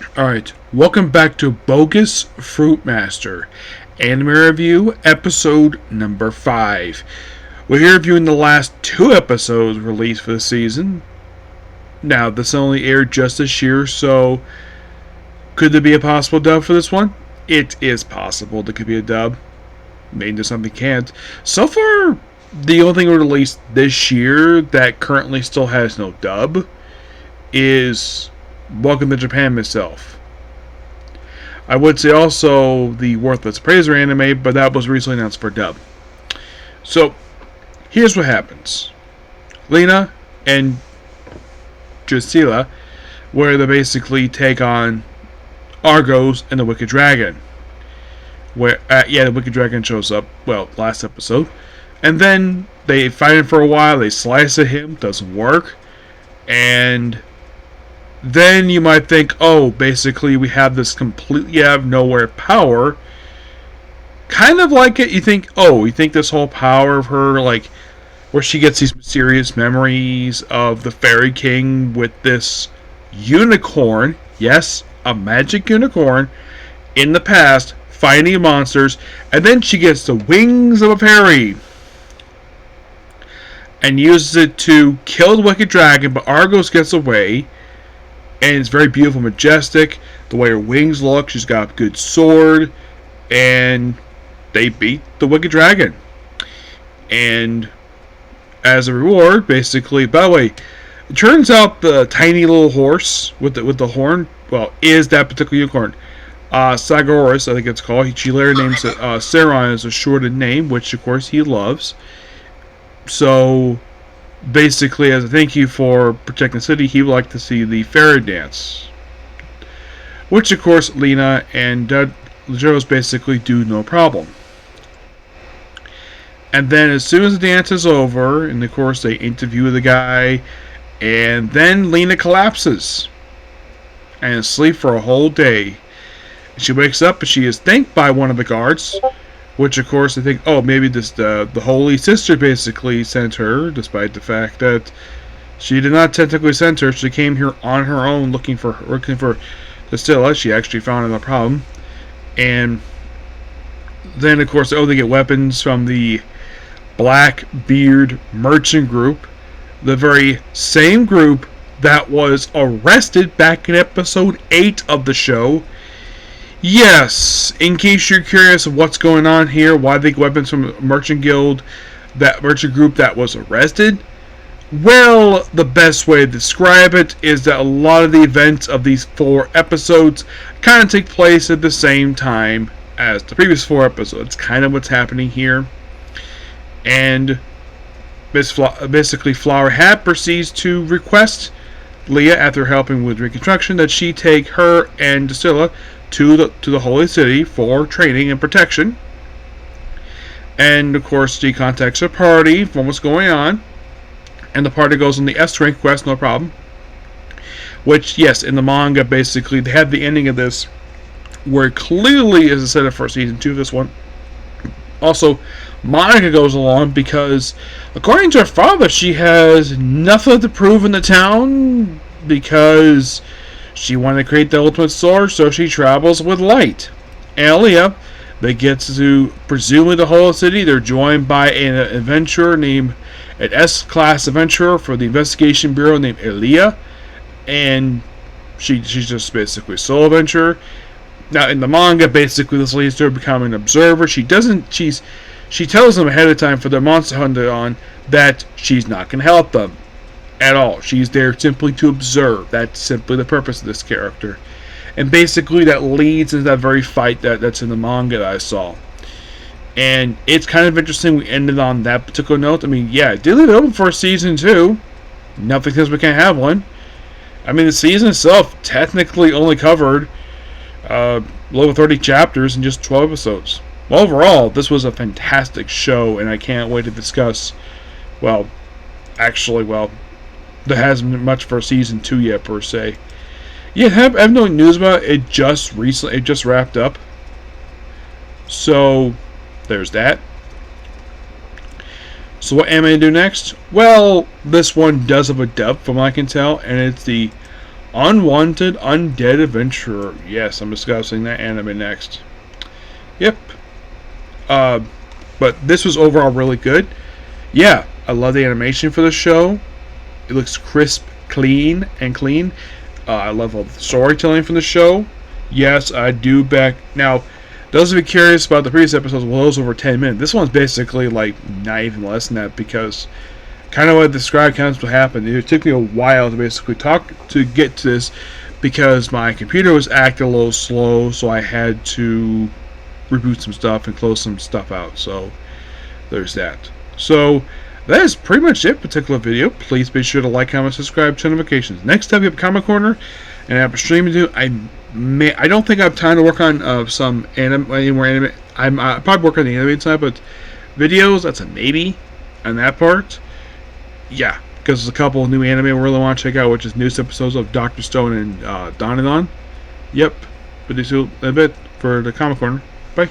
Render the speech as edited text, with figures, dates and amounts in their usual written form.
Alright, welcome back to Bogus Fruitmaster, Anime Review, episode number 5. We're here reviewing the last 2 episodes released for the season. Now, this only aired just this year, so could there be a possible dub for this one? It is possible there could be a dub. Maybe something can't. So far, the only thing released this year that currently still has no dub is Welcome to Japan itself. I would say also the Worthless Praiser anime, but that was recently announced for dub. So, here's what happens. Lena and Drusilla, where they basically take on Argos and the Wicked Dragon. The Wicked Dragon shows up, last episode. And then they fight him for a while, they slice at him, doesn't work. And then you might think, oh, basically we have this completely out of nowhere power. Kind of like it, you think this whole power of her, like, where she gets these mysterious memories of the Fairy King with this unicorn, yes, a magic unicorn, in the past, fighting monsters, and then she gets the wings of a fairy and uses it to kill the Wicked Dragon, but Argos gets away. And it's very beautiful, majestic. The way her wings look, she's got a good sword. And they beat the Wicked Dragon. And as a reward, basically, by the way, it turns out the tiny little horse with the horn, is that particular unicorn. Sagoras, I think it's called. She later names it Saron as a shortened name, which of course he loves. So basically, as a thank you for protecting the city, he would like to see the fairy dance. Which, of course, Lena and Legeros basically do no problem. And then as soon as the dance is over, and of course they interview the guy, and then Lena collapses and is asleep for a whole day. She wakes up and she is thanked by one of the guards, which, of course, I think, maybe the Holy Sister basically sent her, despite the fact that she did not technically send her. She came here on her own looking for Drusilla. She actually found a problem. And then, of course, they get weapons from the Blackbeard Merchant Group, the very same group that was arrested back in episode 8 of the show. Yes, in case you're curious of what's going on here, why they get weapons from Merchant Guild, that merchant group that was arrested, well, the best way to describe it is that a lot of the events of these 4 episodes kind of take place at the same time as the previous 4 episodes. Kind of what's happening here. And basically Flower Hat proceeds to request Leah, after helping with reconstruction, that she take her and Drusilla to the Holy City for training and protection. And of course she contacts her party for what's going on, and the party goes on the S rank quest, no problem. Which, yes, in the manga, basically they had the ending of this where clearly is a setup for season 2 of this one. Also, Monica goes along because, according to her father, she has nothing to prove in the town because she wanted to create the ultimate sword, so she travels with Light. And Leah, they get to presumably the whole city. They're joined by an adventurer named an S-class adventurer for the investigation bureau named Elia, and she's just basically a solo adventurer. Now in the manga, basically this leads to her becoming an observer. She tells them ahead of time for their monster hunter on that she's not going to help them at all. She's there simply to observe. That's simply the purpose of this character. And basically that leads into that very fight that's in the manga that I saw. And it's kind of interesting we ended on that particular note. I mean, yeah, it did leave it open for season 2. Nothing says we can't have one. I mean, the season itself technically only covered a little 30 chapters and just 12 episodes. Well, overall, this was a fantastic show, and I can't wait to discuss, there hasn't been much for season 2 yet, per se. Yeah, I have no news about it. It just wrapped up. So, there's that. So what anime to do next? Well, this one does have a dub, from what I can tell, and it's the Unwanted Undead Adventurer. Yes, I'm discussing that anime next. Yep. Uh, but this was overall really good. Yeah, I love the animation for the show. It looks crisp, clean. I love all the storytelling from the show. Yes, I do back now. Those of you curious about the previous episodes, well, those over 10 minutes. This one's basically like not even less than that because kind of what I described kind of what happened. It took me a while to basically get to this because my computer was acting a little slow, so I had to reboot some stuff and close some stuff out. So there's that. So that is pretty much it. Particular video. Please be sure to like, comment, subscribe, turn notifications. Next time we have Comic Corner, and I have a stream to do. I don't think I have time to work on some any more anime. I probably work on the anime side, but videos, that's a maybe on that part. Yeah, because there's a couple of new anime we really want to check out, which is newest episodes of Dr. Stone and Danadon. Yep, but do a bit for the Comic Corner. Bye.